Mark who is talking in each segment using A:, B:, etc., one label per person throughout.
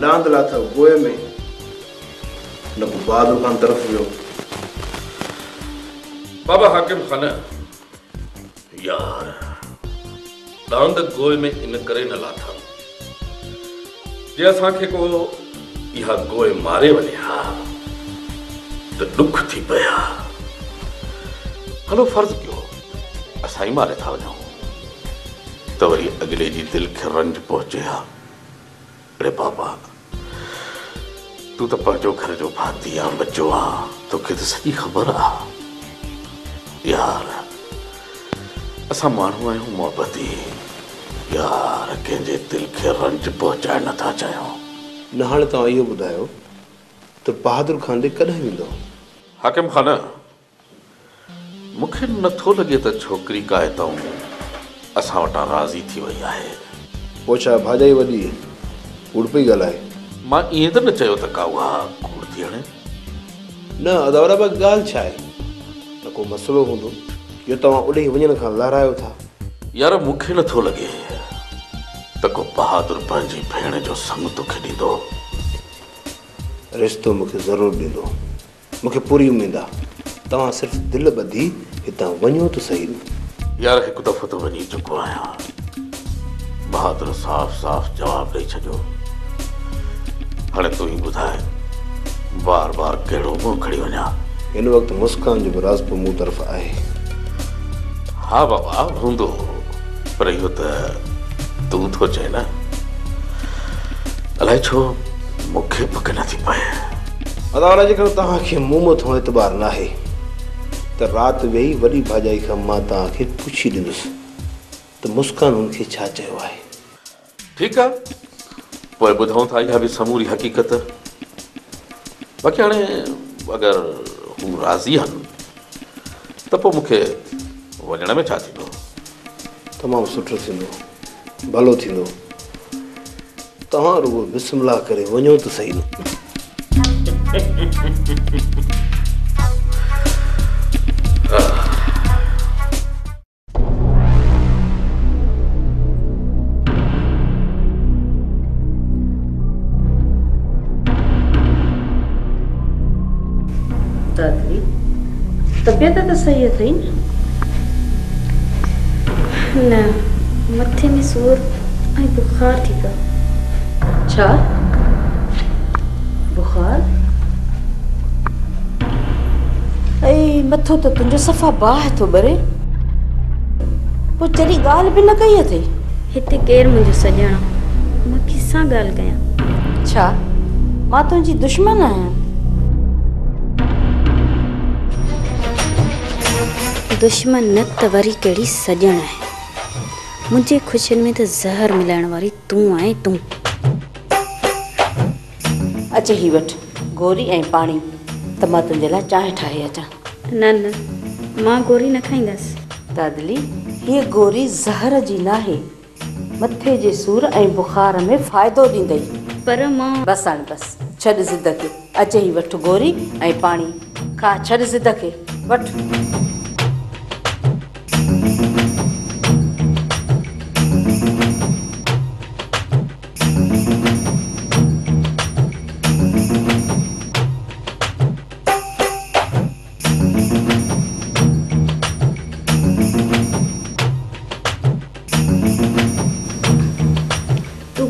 A: डांद लाथा गोए में न को बहादुर खान तरफ वियो।
B: बाबा हाकिम खान यार डांद गोए में इन करे न लाथा जे असांखे को इहा गोए मारे वञे हा त दुख थी पिया। हलो फर्ज़ कयो असां ई मारे था वञूं त वरी अगले जी दिल खे रंज पहुचे हा। अरे बाबा तू तो पंहिंजो घर जो भाती आ बच्चो आ तोखे त सॼी ख़बर आ यार असां माण्हू आहियूं मोहबती यार कंहिंजे दिल खे रंज पहुचाइण नथा चाहियूं।
A: न हाणे तव्हां इहो ॿुधायो त बहादुर खान ॾे कॾहिं वेंदो?
B: हाकिम खान मूंखे नथो लॻे त छोकिरी का हितां असां वटां राज़ी थी वई आहे।
A: पोइ छा भाॼाई वॾी कूड़ पई ॻाल्हाए?
B: मां ईअं त न चयो त का उहा कूड़ थी हणे।
A: न अदावरा बि ॻाल्हि छा आहे न को मसइलो हूंदो जो तव्हां ओॾे वञण खां लारायो था।
B: यार मूंखे नथो लॻे त को बहादुर पंहिंजी भेण जो संग तोखे ॾींदो।
A: रिश्तो मूंखे ज़रूरु ॾींदो, मूंखे पूरी उमेद आहे। तव्हां सिर्फ़ु दिलि ॿधी हितां वञो त सही।
B: यार हिकु दफ़ो त वञी चुको आहियां। बहादुर साफ़ साफ़ जवाबु ॾेई छॾियो। हाणे तूं ई ॿुधाए बार बार कहिड़ो मुंहुं खणी वञा।
A: हिन वक़्तु मुस्कान जो बि राज़ मूं तरफ़ आहे।
B: हा बाबा हूंदो पर इहो त तूं थो चए न। अलाए छो मूंखे पक नथी पए।
A: अदावरा जेकर तव्हांखे मूं मथां एतबार न आहे त राति वेही वॾी भाॼाई खां मां तव्हांखे पुछी ॾींदुसि त मुस्कान हुनखे छा चयो आहे।
B: ठीकु आहे पोइ ॿुधूं था इहा बि समूरी हक़ीक़त। बाक़ी हाणे अगरि हू राज़ी आहिनि त पोइ मूंखे वञण में छा थींदो?
A: तमामु सुठो थींदो, भलो थींदो। तव्हां रुगो बिस्मिल्लाह करे वञो त सही न।
C: दादी तबियत त सही अथई
D: न मथे में सूर ऐं बुखार थी पियो।
C: छा बुखार? ऐं मथो त तुंहिंजो सफ़ा बाहि थो ॿरे। पोइ जॾहिं ॻाल्हि बि न कई अथई।
D: हिते केरु मुंहिंजो सॼणो, मां कंहिंसां ॻाल्हि कयां?
C: छा मां तुंहिंजी दुश्मन आहियां?
D: दुश्मन न त वरी कहिड़ी सॼण आहे। मुंहिंजे ख़ुशियुनि में त ज़हर मिलाइण वारी तूं आहे तूं।
C: अचे ही वठि गोरी ऐं पाणी त मां तुंहिंजे लाइ चांहि ठाहे अचां।
D: न न मां गोरी न खाईंदसि।
C: दादली हीअ गोरी ज़हर जी नाहे, मथे जे सूर ऐं बुखार में फ़ाइदो ॾींदई।
D: पर मां
C: बसि हाणे बसि छॾ ज़िद खे। अचे ही वठि गोरी ऐं पाणी खा। छॾ ज़िद खे वठि।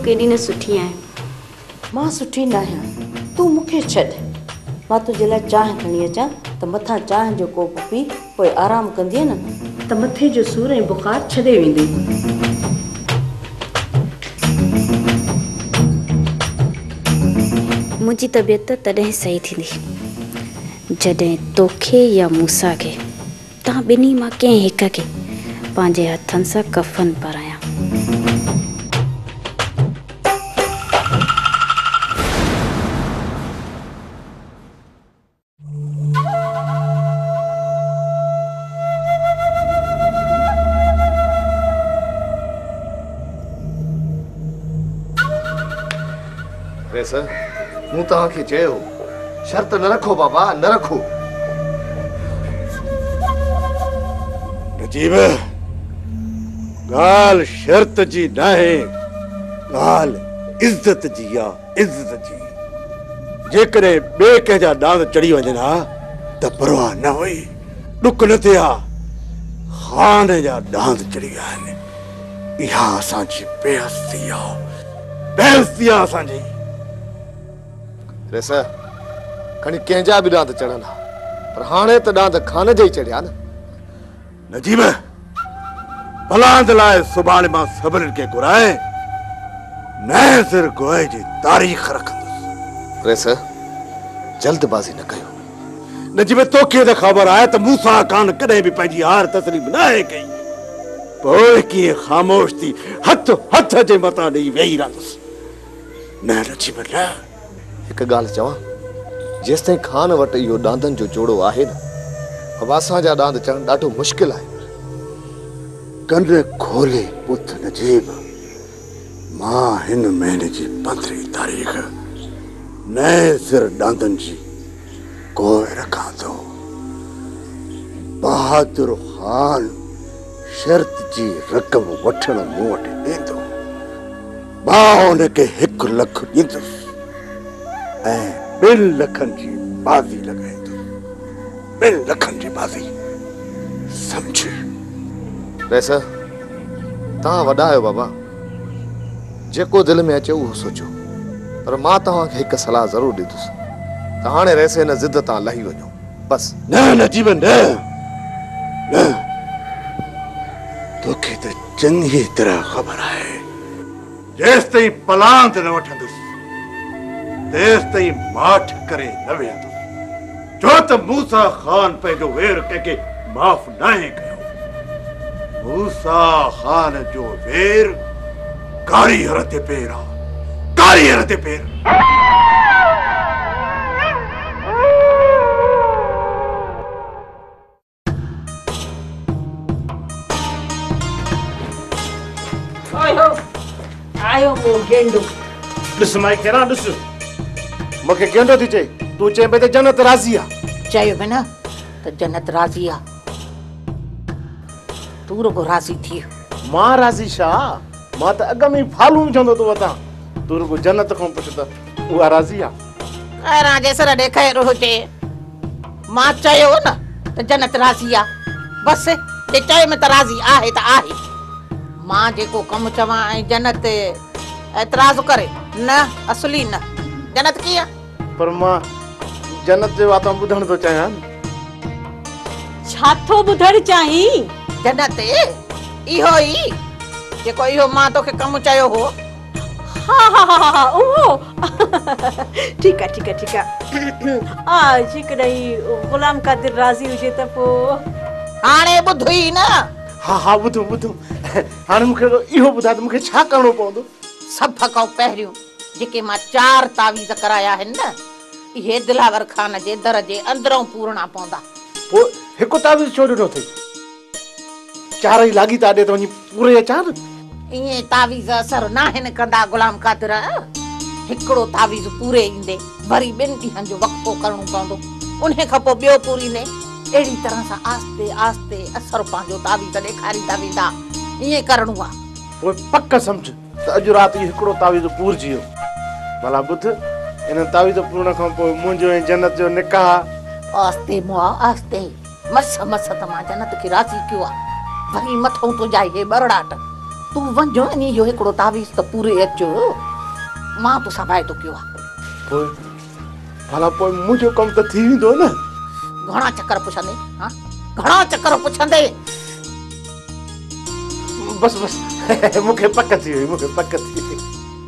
D: केॾी न सुठी आहे।
C: मां सुठी न आहियां, तूं मूंखे छॾ। मां तुंहिंजे लाइ चांहि खणी अचां त मथां चांहि जो कोप पी पोइ आराम कंदीअ न त मथे जो सूर ऐं बुखार छॾे वेंदे।
D: मुंहिंजी तबियत तॾहिं सही थींदी जॾहिं तोखे या मूसा खे तव्हां ॿिन्ही मां कंहिं हिक खे पंहिंजे हथनि सां कफ़न पारायां।
A: मूं तव्हांखे चयो शर्त न रखो बाबा, न रखो।
E: नजीब ॻाल्हि शर्त जी नाहे, ॻाल्हि इज्जत जी आ, इज्जत जी। जेकॾहिं ॿिए कंहिंजा डांद चढ़ी वञनि हा त परवाह न हुई, ॾुक न थिया। ख़ान जा डांद चढ़ी विया आहिनि। इहा असांजी बेइज़्ती आ, बेइज़्ती आ असांजी।
F: रेस खणी कंहिंजा बि डांद चढ़नि हा, पर हाणे त डांद ख़ान जा ई चढ़िया न।
E: नजीब, भलांद लाइ सुभाणे मां सभिनीनि खे घुराए नए सिर गोए जी तारीख़ रखंदुसि।
F: रेस जल्दबाज़ी न कयो।
E: नजीब, तोखे त ख़बर आहे त मूसा ख़ान कॾहिं बि पंहिंजी हार तस्लीम न आहे कई। पोइ कीअं ख़ामोश थी हथ हथ जे मथां ॾेई वेही रहंदुसि। न नजीब न।
F: हिकु ॻाल्हि चवां, जेसिताईं ख़ान वटि इहो डांदनि जो जोड़ो आहे न, अब असांजा डांद चढ़णु ॾाढो मुश्किल आहे।
E: कन खोले पुत नजीब, मां हिन महीने जी 15 तारीख़ नए सिर डांदनि जी गोए रखां थो। बहादुर ख़ान शर्त जी रक़म वठण मूं वटि ईंदो। मां हुनखे 1 लख ॾींदुसि ऐं 2 लखनि जी बाज़ी लॻाईंदुसि। 2 लखनि जी बाज़ी, सम्झी?
F: रेस तव्हां वॾा आहियो बाबा, जेको दिलि में अचे उहो सोचो। पर मां तव्हांखे हिकु सलाह ज़रूरु ॾींदुसि त हाणे रेस हिन ज़िद तां लही वञो बस।
E: न नजीब न, न। तोखे त चङी तरह ख़बर आहे, जेसिताईं पलांद न वठंदुसि तेसिताईं माठ करे न वेहंदुसि। छो त मूसा ख़ान पंहिंजो वेर कंहिंखे माफ़ नाहे कयो। मूसा ख़ान जो वेर कारीगर ते पेर आ, कारीगर ते पेर।
C: आयो वो गेंडो।
A: ॾिस माई केरा ॾिस।
F: मूंखे गेंडो थी चई, तूं चए पई त जन्नत राज़ी आहे।
G: चयो न त जन्नत राज़ी आहे, तूं रुगो राज़ी थी।
A: मां राज़ी छा, मां त अॻ में फालू विझंदो तो वतां। तूं रुगो जन्नत खां पुछ त उहा राज़ी आहे।
G: खैर जे सर ॾे खैर हुजे, मां चयो न त जन्नत राज़ी आहे, बस जे चए में त राज़ी आहे त आहे। मां जेको कमु चवां ऐं जन्नत एतराज़ करे न, असली न। जन्नत कीअं?
A: पर मां जन्नत जे वातां ॿुधण थो चाहियां।
C: छा थो ॿुधण चाहीं?
G: जन्नत इहो ई जेको इहो मां तोखे कमु चयो हो।
C: हा उहो ठीक है। जेकॾहिं गुलाम कादिर राज़ी हुजे त पोइ
G: हाणे ॿुध ई न।
A: हा ॿुधो। हाणे मूंखे इहो ॿुधाए त मूंखे छा करणो पवंदो?
G: सभ खां पहिरियों जेके मां 4 तावीज़ कराया आहिनि न, इहे दिलावर ख़ान जे दर जे अंदरों पूरणा पवंदा।
A: पोइ हिकु तावीज़ छो ॾिनो अथई? 4 ई लागी ता ॾे त वञी पूरे 4?
G: इहे तावीज़ असर नाहिनि कंदा गुलाम कादिर। हिकिड़ो तावीज़ पूरे ईंदे वरी 2 ॾींहंनि जो वक़्फ़ो करणो पवंदो, उन खां पोइ ॿियो पूरींदे। अहिड़ी तरह सां आस्ते आस्ते असर पंहिंजो तावीज़ ॾेखारींदा वेंदा। ईअं करणो आहे।
A: पोइ पक सम्झ त अॼु राति इहो हिकिड़ो तावीज़ पूरजी वियो। भला ॿुध, इन तावीज़ पूरण खां पोइ मुंहिंजो ऐं जन्नत जो निकाह।
G: आस्ते मुआ आस्ते, मस त मां जन्नत खे राज़ी कयो आहे। वरी मथों तो जाए हे बरड़ाट, तूं वञो इन जो हिकिड़ो तावीज़ त पूरे अचो। मां तो सभाए तो कयो आहे।
A: पोइ भला पोइ मुंहिंजो कमु त थी वेंदो न।
G: घणा चक्कर पुछंदे? हाँ, घणा चक्कर पुछंदे?
A: बस मूंखे पक थी वई,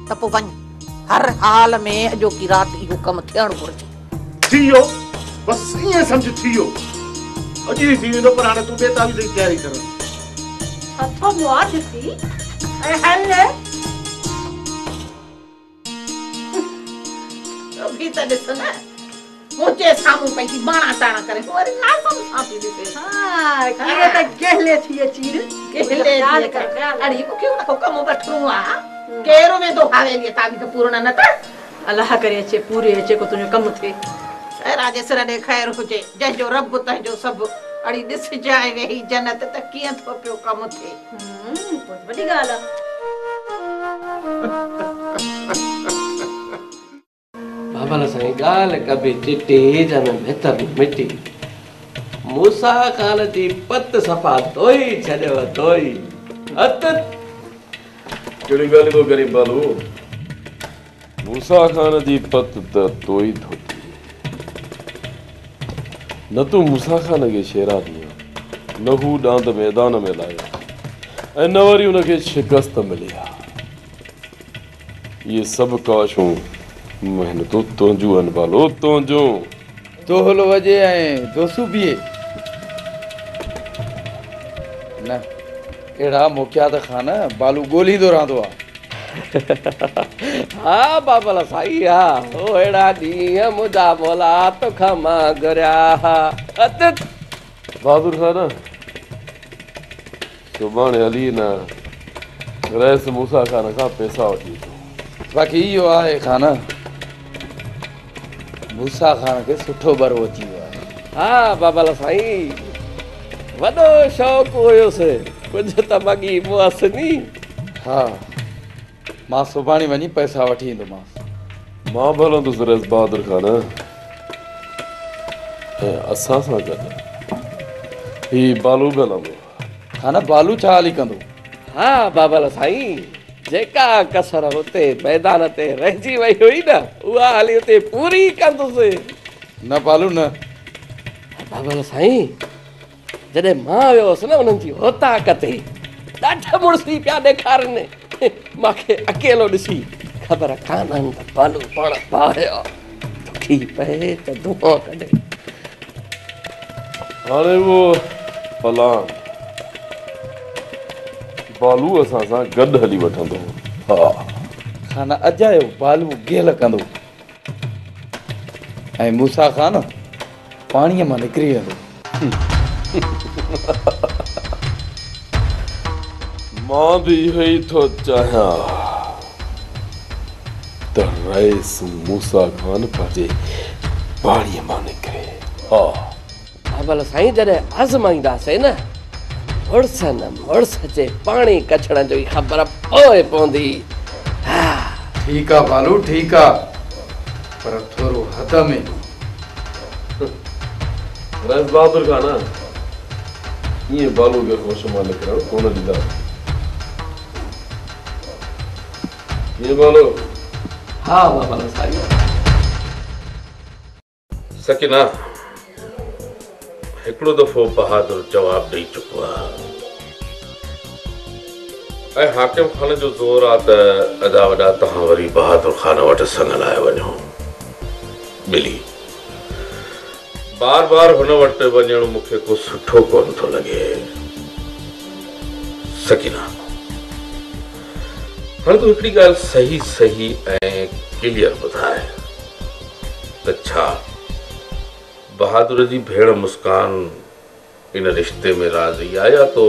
G: त पोइ वञ। हर हाल में अॼोकी राति इहो कमु थियणु घुरिजे।
A: थी वियो, बस ईअं सम्झ थी वियो। अॼु ई थी वेंदो, पर हाणे तूं ॿिए तावीज़ जी तयारी कर।
C: अथो मुआ ॾिसी ऐं हल
G: भी त ॾिस न, मुंहिंजे साम्हूं पंहिंजी बाणा ताणा करे वरी नासम सां थी ॾिसे।
C: हाँ कीअं त गहले थी अची न।
G: अड़ी मूंखे उनखां कमु वठिणो आहे। केरु वेंदो हवेलीअ तावीज़ पूरण न त?
C: अलाह करे अचे पूरे अचे को तुंहिंजो कमु थिए।
G: खैर जे सिर ॾे खैर हुजे, जंहिंजो रब तंहिंजो सभु। अड़ी ॾिसजांइ वेही जन्नत त कीअं थो पियो कमु थिए।
C: वॾी ॻाल्हि आहे।
H: बाबा साईं ॻाल्हि कबी चिटी जन भितर मिटी मूसा खान जी पत सफ़ा धोई छॾियो धोई हथ
I: कहिड़ी ॻाल्हि थो करे बालू मूसा खान जी पत त धोई धोती न तूं मूसा खान खे शेरा ॾिया न हू ॾांद मैदान में लायो ऐं न वरी उनखे शिकस्त मिली आहे। इहे सभु काशूं महिनतूं तुंहिंजूं आहिनि बालो तुंहिंजूं
J: दोहल वॼे ऐं दोसूं बीहे न अहिड़ा मोकिया त खान बालू ॻोल्हींदो रहंदो आहे।
H: हाँ बाबा साईं हा ओ अहिड़ा ॾींहं मुंहिंजा मौला तोखां मां घुरिया हथ
I: बहादुर खान सुभाणे हली न रैस मूसा खान खां पैसा वठी अचो।
J: बाक़ी इहो आहे खान मूसा खान खे सुठो बरो अची वियो आहे।
H: हाँ बाबा साईं वॾो शौक़ु हुयोसि कुझु त मॻी मुअसि नी।
J: हा मां सुभाणे वञी पैसा वठी ईंदोमांसि।
I: मां बि हलंदुसि रैस बहादुर खान ऐं असां सां गॾु ही बालू बि हलंदो।
J: खान बालू छा हली कंदो?
H: हा बाबा साईं जेका कसर हुते मैदान ते रहिजी वई हुई न उहा हली हुते पूरी कंदुसि।
J: न बालू न
H: बाबा साईं जॾहिं मां वियो हुअसि न उन्हनि जी होता कते ॾाढा मुड़सी पिया ॾेखारनि मूंखे अकेलो ॾिसी ख़बर कान्हनि त बालू पाण पायो दुखी पए त धुओं कढे।
I: हाणे उहो पलान बालू असां सां गॾु हली वठंदो।
J: हा खान अजायो बालू गेल कंदो ऐं मूसा खान पाणीअ मां निकिरी वेंदो।
I: मां बि इहो ई थो चाहियां त रईस मूसा खान पंहिंजे पाणीअ मां निकिरे। हा
H: बाबा साईं जॾहिं आज़माईंदासीं न मुड़स न मुड़स जे पाणी कछड़नि जो ई ख़बर पोइ पवंदी।
J: ठीकु आहे बालू ठीकु आहे पर थोरो हद में।
I: रईस बहादुर खान ईअं बालू खे होश मां निकिरणु कोन ॾींदा। ये बोलो।
H: हाँ बाबा साईं।
B: सकीना हिकिड़ो दफ़ो बहादुर जवाब ॾेई चुको आहे ऐं हाकिम खान जो ज़ोर आहे त अदा वॾा तव्हां वरी बहादुर खान वटि संग लाइ वञो। मिली बार बार हुन वटि वञणु मूंखे को सुठो कोन थो लॻे। सकीना हाणे तूं हिकिड़ी ॻाल्हि सही सही ऐं क्लियर ॿुधाए त छा बहादुर जी भेण मुस्कान इन रिश्ते में राज़ी आहे या तो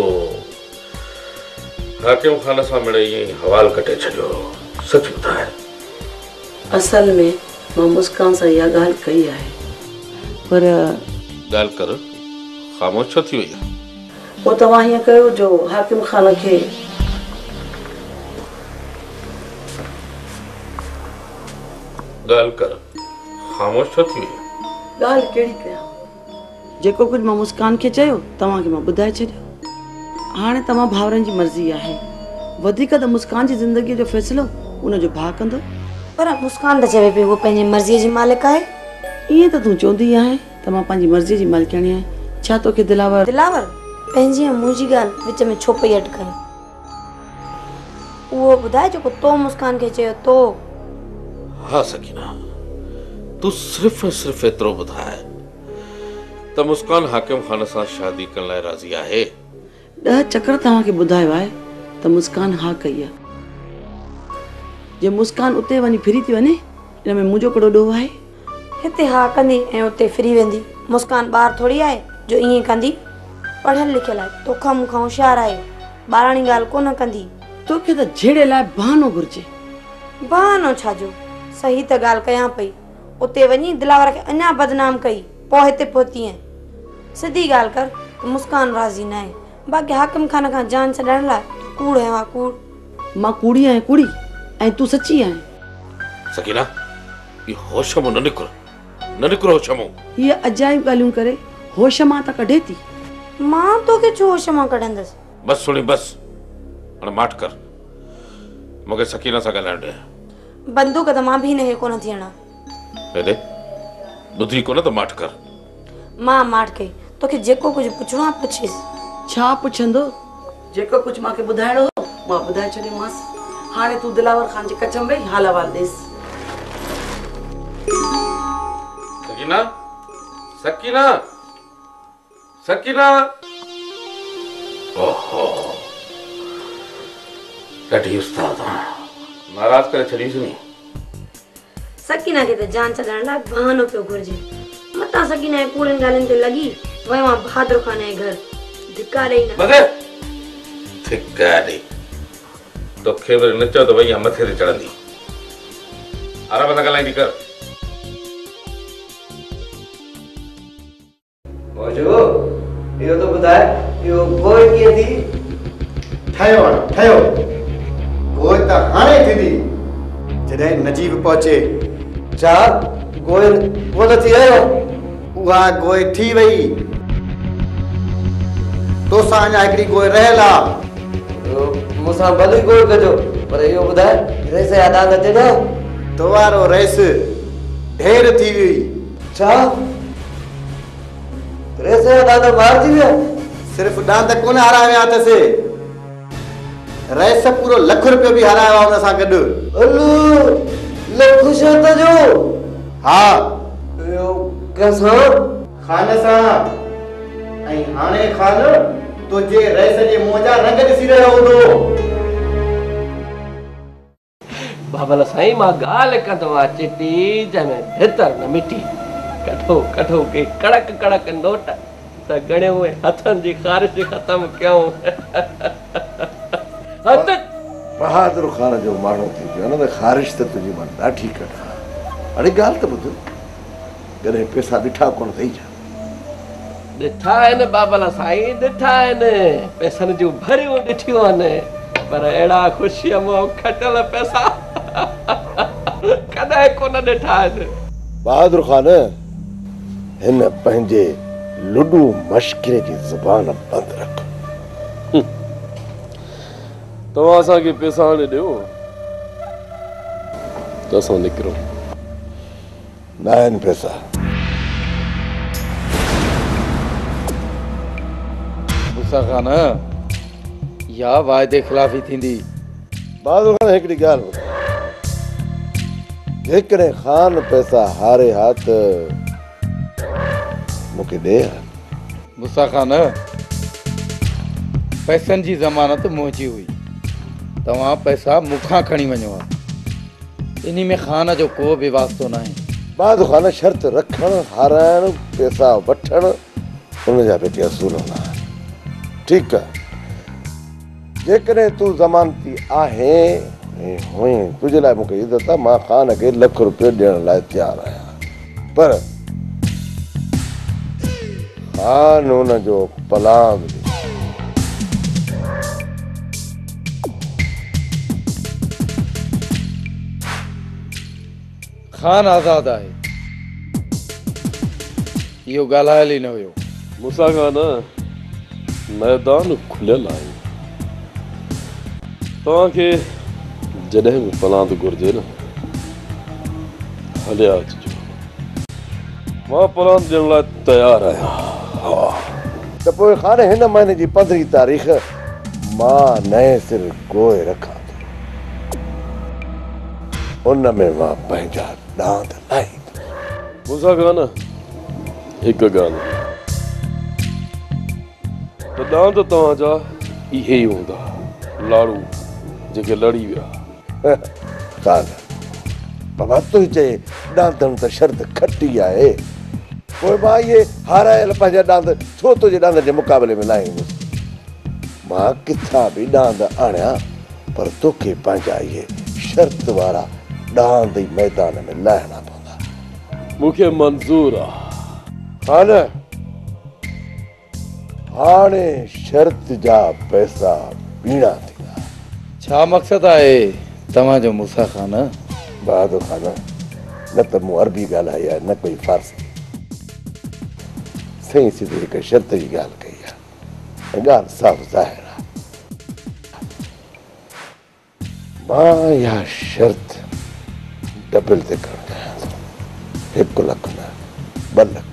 B: हाकिम खान सां मिड़ई ईअं ई हवाल कटे छॾियो? सच ॿुधाए।
C: असल में मां मुस्कान सां इहा ॻाल्हि कई आहे पर
B: ॻाल्हि कर ख़ामोश छो थी वई आहे?
C: पोइ तव्हां हीअं कयो जो हाकिम खान खे
B: ॻाल्हि कर ख़ामोश छो थी वई?
C: ॻाल्हि कहिड़ी कयां? जेको कुझु मां मुस्कान खे चयो तव्हांखे मां ॿुधाए छॾियो। हाणे तव्हां भाउरनि जी मर्ज़ी आहे वधीक त मुस्कान जी ज़िंदगीअ जो फ़ैसिलो उनजो भाउ कंदो।
K: पर मुस्कान त चवे पई उहो पंहिंजी मर्ज़ीअ जी मालिक आहे।
C: ईअं त तूं चवंदी आहे त मां पंहिंजी मर्ज़ीअ जी मालिकाणी आहियां। छा तोखे दिलावर
K: पंहिंजी ऐं मुंहिंजी ॻाल्हि विच में छो पई अटकाए? उहो ॿुधाए जेको तो मुस्कान खे चयो तो।
B: हाँ सकीना तू सिर्फ़ ऐं सिर्फ़ एतिरो ॿुधाए त मुस्कान हाकिम खान सां शादी करण लाइ राज़ी आहे।
C: 10 चक्कर तव्हांखे ॿुधायो आहे त मुस्कान हा कई आहे। जे मुस्कान उते वञी फिरी थी वञे इन में मुंहिंजो कहिड़ो ॾोह आहे?
K: हिते हा कंदी ऐं उते फिरी वेंदी। मुस्कान ॿार थोड़ी आहे जो ईअं कंदी। पढ़ियल लिखियल आहे तोखां मूंखां होशियारु आहे ॿाराणी ॻाल्हि कोन कंदी।
C: तोखे त जहिड़े लाइ बहानो घुर्जे।
K: बहानो छाजो सही त ॻाल्हि कयां पई। उते वञी दिलावर खे अञा बदनाम कई पोइ हिते पहुती आहीं। सिधी ॻाल्हि कर मुस्कान राज़ी न आहे बाक़ी हाकिम खान खां जान छॾण लाइ कूड़ है वा कूड़।
C: मां कूड़ी आहियां कूड़ी ऐं तूं सची आहीं।
B: सकीना ये होश में न निकर होश में।
C: ये अजाइब ॻाल्हियूं करे होश मां त कढे थी।
K: मां तोखे छो होश मां कढंदसि?
B: बस सुनी बस, हाणे माठ कर, मूंखे सकीना सां ॻाल्हाइण ॾे।
K: बंदूक त मां बि हिनखे कोन थी हणां।
B: हेॾे ॿुधी कोन त माठ कर।
K: मां माठ कई, तोखे जेको कुझु पुछणो आहे पुछीस।
C: छा पुछंदो? जेको कुझु मूंखे ॿुधाइणो हो मां ॿुधाए छॾियोमांसि। हाणे तूं दिलावर खान जे कच में वेही हाल अहवाल ॾेसि।
B: सकीना, सकीना, सकीना। ओहो, ॾाढी उस्ताद नाराज करे छॾीसि नी।
K: सकीना खे त जान छॾण लाइ बहानो पियो घुरिजे। मतां सकीना जे कूड़नि ॻाल्हियुनि ते लॻी वयो मां बहादुर खान जे घर धिका ॾेई न।
B: बदे धिका ॾेई तोखे वरी न चओ त भई मथे ते चढ़ंदी। आराम सां ॻाल्हाईंदी कर।
L: मौजो इहो तो ॿुधाए, इहो गोई कीअं थी?
M: ठहियो गोई त हाणे थींदी जॾहिं नजीब पहुचे।
L: छा गोई कोन थी आयो?
M: उहा गोई थी वई, तोसां अञा हिकिड़ी गोई रहियल आहे।
L: मूंसां भली गोई कजो, पर इहो ॿुधाए रेस जा दांद तेॾा?
M: तवारो रेस ढेर थी हुई।
L: छा रेस जा दांद मारजी विया?
M: सिर्फ़ दांद कोन हाराया विया अथसि, रेस पूरो ₹1 रुपयो बि हारायो आहे हुन सां गॾु।
L: लख शर्त जो?
M: हा।
L: कंहिंसां?
M: खान सां। ऐं हाणे खान तुंहिंजे रेस जे मुंहं जा रंग ॾिसी रहियो हूंदो।
H: बाबल साईं मां ॻाल्हि कंदो आहियां चिटी जंहिंमें भितर न मिटी। कठो कठो के कड़क कड़क नोट त गणियो हथनि जी ख़ारिश ख़तम कयूं।
E: बहादुर खान जो माण्हू थी पियो न त ख़ारिश त तुंहिंजी मां ॾाढी कढां। हाणे ॻाल्हि त ॿुध, कॾहिं पैसा ॾिठा कोन अथई छा?
H: ॾिठा आहिनि बाबल साईं, ॾिठा आहिनि, पैसनि जूं भरियूं ॾिठियूं आहिनि, पर अहिड़ा ख़ुशीअ मां खटियल पैसा कॾहिं कोन ॾिठा आहिनि।
E: बहादुर खान हिन पंहिंजे लुडू मश्किरे जी ज़ुबान बंदि रख।
I: तव्हां असांखे पैसा हाणे ॾियो त असां निकिरूं।
E: न आहिनि पैसा।
J: मूसा खान या वाइदे खिलाफ़ी थींदी?
E: बहादुर खान हिकिड़ी ॻाल्हि ॿुधाए, जेकॾहिं खान पैसा हारे हा त मूंखे ॾे।
J: मूसा खान पैसनि जी ज़मानत मुंहिंजी हुई, तव्हां पैसा मूंखां खणी वञो आहे, इन में खान जो को बि वास्तो न आहे।
E: बहादुर खान शर्त रखणु, हाराइणु, पैसा वठणु, हुन जा पेटी असूल हूंदा आहिनि। ठीकु आहे, जेकॾहिं तूं ज़मानती आहे हुई तुंहिंजे लाइ मूंखे इज़त आहे, मां खान खे ₹1 रुपयो ॾियण लाइ तयारु आहियां, पर खान हुन जो पलांग
J: खान आज़ाद आहे, इहो ॻाल्हायल ई न हुयो।
I: मूसा खान मैदान खुलियल आहे, तव्हांखे जॾहिं बि पलांद घुरिजे न हलिया अचिजो, मां पलांद ॾियण लाइ तयारु आहियां।
E: त पोइ खान हिन महीने जी 15 तारीख़ मां नए सिर गोए रखां थो, उन में मां पंहिंजा दांत लाहींदुसि।
I: मूसा खान हिकु ॻाल्हि त दांत तव्हांजा इहे ई हूंदा, लाड़ू जेके लड़ी विया।
E: खान बाबा तूं चए दांतनि त शर्त खटी आहे, पोइ मां इहे हारायल पंहिंजा दांत छो तुंहिंजे दांत जे मुक़ाबले में लाहींदुसि? मां किथां बि दांत आणियां, पर तोखे पंहिंजा इहे शर्त वारा दांत ई मैदान में लाहिणा पवंदा।
I: मूंखे मंज़ूर आहे।
E: खान हाणे शर्त जा पैसा बीणा थींदा।
J: छा मक़सदु आहे तव्हांजो मूसा खान?
E: बहादुर खान
N: न त मूं अरबी ॻाल्हाई आहे न कोई फारसी। सही सिधी हिकु शर्त जी ॻाल्हि कई आहे, ॻाल्हि साफ़ ज़ाहिर आहे। मां इहा शर्त डबल ते करणु चाहियां थो। 1 लख न 2 लख।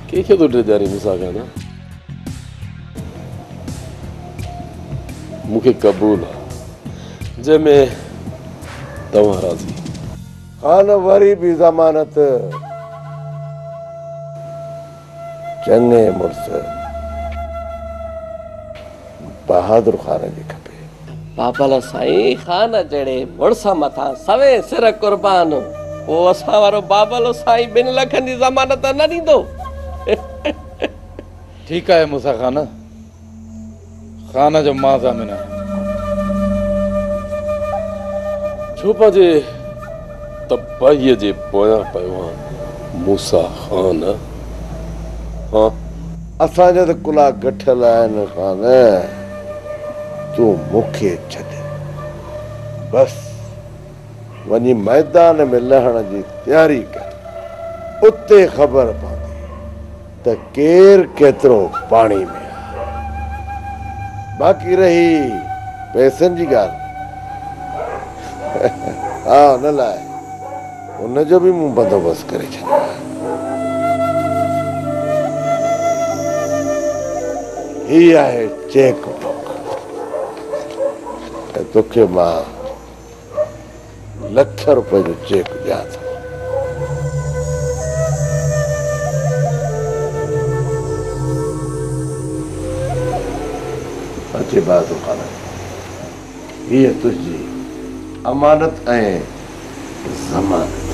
I: कंहिंखे थो ॾिजारी मूंसां खां न? मूंखे क़बूल आहे, जंहिंमें तव्हां राज़ी।
N: हा न वरी बि ज़मानत चङे मुड़ुस बहादुर ख़ान जी खपे।
H: बाबल साईं ख़ान जहिड़े मुड़ुस मथां सवे सिर कुर्बान, पोइ असां वारो बाबल साईं 2 लखनि जी ज़मानत न ॾींदो।
J: ठीकु आहे मूसा ख़ान, ख़ान जो मां ज़ामिन आहे।
I: छो पंहिंजे तबाहीअ जे पोयां पियो आहे मूसा ख़ान?
N: हाँ असांजा त कुला गठल आहिनि ख़ान, तूं मूंखे छॾ बस, वञी मैदान में लहण जी तयारी कर। उते ख़बर पवंदी त केरु केतिरो पाणी में आहे। बाक़ी रही पैसनि जी ॻाल्हि, हा हुन लाइ हुनजो बि मूं बंदोबस्तु करे छॾियो आहे। ही आहे चेक बुक, तोखे मां ₹1 लख जो चेक ॾियां थो। अचे बहादुर ख़ान, हीअ तुंहिंजी अमानत ऐं ज़मानत।